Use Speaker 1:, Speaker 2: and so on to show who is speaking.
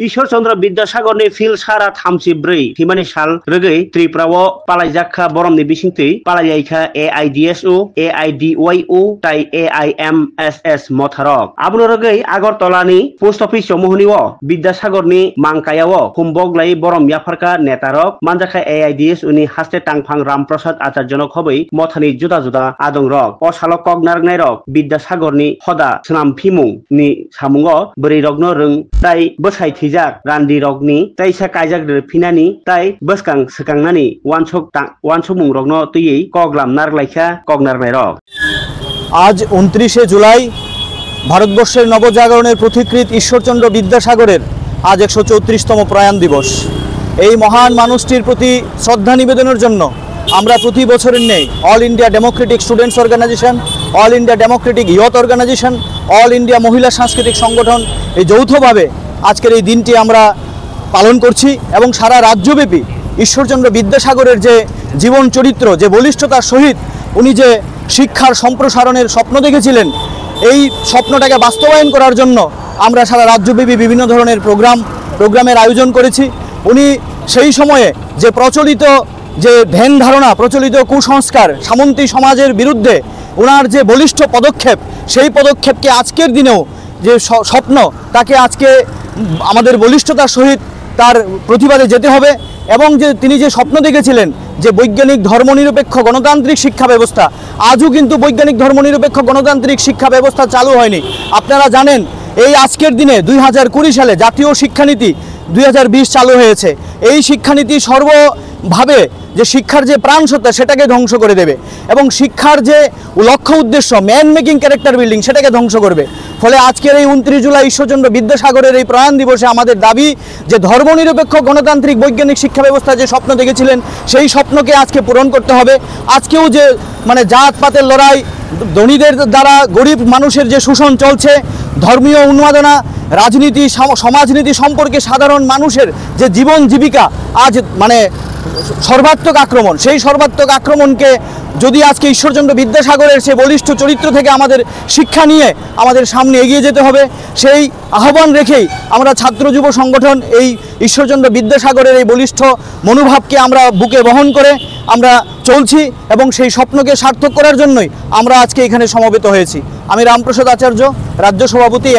Speaker 1: Ishwar Chandra विद्यासागरनि fill सारा 34 हिमानि साल रोगै त्रिपुरायाव पालायजाखा बरमनि बिसिंथै पालायैखा AIDSO AIDYO ताइ AIMSS मथारक आबुनो रोगै आगरतलानि पोस्ट अफिस मोहनिव विद्यासागरनि मांकायाव हुमबगलाई बरम याफारका नेतारक मानजाखा AIDSO नि हास्ते टांफां रामप्रसाद आचार्यनो खबै मथानि जुदा जुदा आदं रक असाल कगनारनाय रक विद्यासागरनि हदा सनाम फिमुं नि सामुंग बोरै रगनो रों ताइ बसाइ थैजाक रान्दि रगनि ताइसा कायजाक फिनानि ताइ बसकां सकांनानि वानसमुं रगनो तैयै कगलाम नारलाइखा कगनारनाय रक।
Speaker 2: आज 29 जुलाई ভারতবর্ষের নবজাগরণের প্রতিকৃত ঈশ্বরচন্দ্র বিদ্যাসাগরের আজ 134তম প্রয়াণ দিবস। এই মহান মানুষটির প্রতি শ্রদ্ধা নিবেদনের জন্য আমরা প্রতি বছরের নেই All India Democratic Students Organisation, All India Democratic Youth Organisation, All India মহিলা সাংস্কৃতিক সংগঠন এই যৌথভাবে আজকের এই দিনটি আমরা পালন করছি এবং সারা রাজ্যব্যাপী ঈশ্বরচন্দ্র বিদ্যাসাগরের যে জীবন চরিত্র, যে বলিষ্ঠতার সহিত উনি যে শিক্ষার সম্প্রসারণের স্বপ্ন দেখেছিলেন, এই স্বপ্নটাকে বাস্তবায়ন করার জন্য আমরা সারা রাজ্যব্যাপী বিভিন্ন ধরনের প্রোগ্রামের আয়োজন করেছি। উনি সেই সময়ে যে প্রচলিত যে ধ্যান ধারণা, প্রচলিত কুসংস্কার, সামন্তী সমাজের বিরুদ্ধে ওনার যে বলিষ্ঠ পদক্ষেপ, সেই পদক্ষেপকে আজকের দিনেও যে স্বপ্ন তাকে আজকে আমাদের বলিষ্ঠতার সহিত তার প্রতিবাদে যেতে হবে এবং যে তিনি যে স্বপ্ন দেখেছিলেন যে বৈজ্ঞানিক ধর্মনিরপেক্ষ গণতান্ত্রিক শিক্ষা ব্যবস্থা, আজও কিন্তু বৈজ্ঞানিক ধর্মনিরপেক্ষ গণতান্ত্রিক শিক্ষা ব্যবস্থা চালু হয়নি। আপনারা জানেন এই আজকের দিনে 2020 সালে জাতীয় শিক্ষানীতি 2020 চালু হয়েছে। এই শিক্ষানীতি সর্বভাবে যে শিক্ষার যে প্রাণসত্তা সেটাকে ধ্বংস করে দেবে এবং শিক্ষার যে লক্ষ্য উদ্দেশ্য ম্যান মেকিং ক্যারেক্টার বিল্ডিং সেটাকে ধ্বংস করবে। ফলে আজকের এই 29 জুলাই ঈশ্বরচন্দ্র বিদ্যাসাগরের এই প্রয়াণ দিবসে আমাদের দাবি যে ধর্মনিরপেক্ষ গণতান্ত্রিক বৈজ্ঞানিক শিক্ষা ব্যবস্থা যে স্বপ্ন দেখেছিলেন সেই স্বপ্নকে আজকে পূরণ করতে হবে। আজকেও যে জাতপাতের লড়াই, ধনীদের দ্বারা গরিব মানুষের যে শোষণ চলছে, ধর্মীয় উন্মাদনা, রাজনীতি, সমাজনীতি সম্পর্কে সাধারণ মানুষের যে জীবন জীবিকা আজ সর্বাত্মক আক্রমণ, সেই সর্বাত্মক আক্রমণকে যদি আজকে ঈশ্বরচন্দ্র বিদ্যাসাগরের সে বলিষ্ঠ চরিত্র থেকে আমাদের শিক্ষা নিয়ে আমাদের সামনে এগিয়ে যেতে হবে, সেই আহ্বান রেখেই আমরা ছাত্র যুব সংগঠন এই ঈশ্বরচন্দ্র বিদ্যাসাগরের এই বলিষ্ঠ মনোভাবকে আমরা বুকে বহন করে আমরা চলছি এবং সেই স্বপ্নকে সার্থক করার জন্যই আমরা আজকে এখানে সমবেত হয়েছি। আমি রামপ্রসাদ আচার্য, রাজ্য সভাপতি।